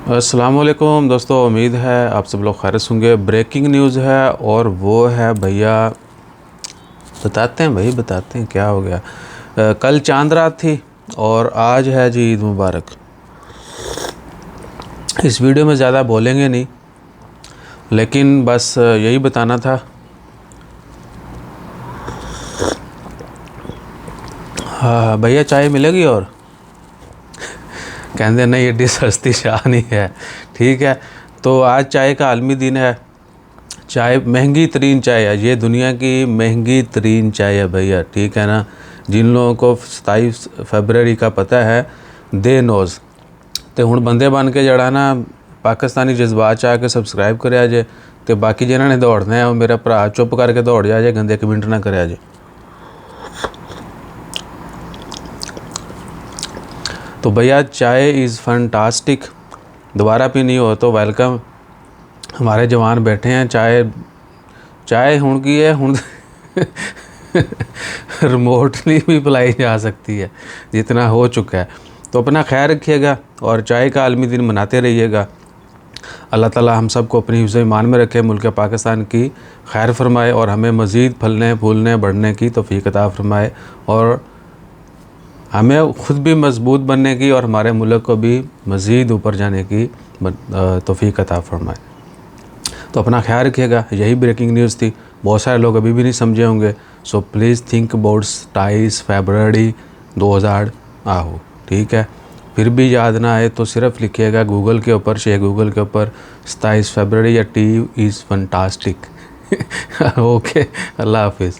अस्सलाम वालेकुम दोस्तों, उम्मीद है आप सब लोग खैरियत होंगे। ब्रेकिंग न्यूज़ है और वो है भैया, बताते हैं क्या हो गया। कल चांद रात थी और आज है जी ईद मुबारक। इस वीडियो में ज़्यादा बोलेंगे नहीं, लेकिन बस यही बताना था। हाँ भैया, चाय मिलेगी? और कहते नहीं, एडी सस्ती चाय नहीं है। ठीक है, तो आज चाय का आलमी दिन है। चाय महंगी तरीन चाय है, ये दुनिया की महंगी तरीन चाय है भैया, ठीक है ना। जिन लोगों को 27 फरवरी का पता है, दे नोज़। तो हुण बंदे बन के जड़ा ना पाकिस्तानी जज्बात च आके सबसक्राइब करे जे, तो बाकी जिन्होंने दौड़ना है वो मेरा भरा चुप करके दौड़ जाए, गंदे कमेंट ना करे जे। तो भैया चाय इज़ फैंटास्टिक। दोबारा पीनी हो तो वेलकम। हमारे जवान बैठे हैं। चाय हुण की है, हुण रिमोटली भी पिलाई जा सकती है, जितना हो चुका है। तो अपना ख्याल रखिएगा और चाय का आलमी दिन मनाते रहिएगा। अल्लाह ताला हम सबको अपनी हिफ्ज़ ईमान में रखे, मुल्क पाकिस्तान की खैर फरमाए और हमें मज़ीद फलने फूलने बढ़ने की तौफ़ीक अता फरमाए, और हमें ख़ुद भी मजबूत बनने की और हमारे मुल्क को भी मज़ीद ऊपर जाने की तौफ़ीक अता फरमाए। तो अपना ख्याल रखिएगा। यही ब्रेकिंग न्यूज़ थी। बहुत सारे लोग अभी भी नहीं समझे होंगे। सो प्लीज़ थिंक अबाउट 27 फरवरी 2000 आहो, ठीक है। फिर भी याद ना आए तो सिर्फ लिखिएगा गूगल के ऊपर, गूगल के ऊपर 27 फरवरी या टी इज़ फंटास्टिक। ओके, अल्लाह हाफिज़।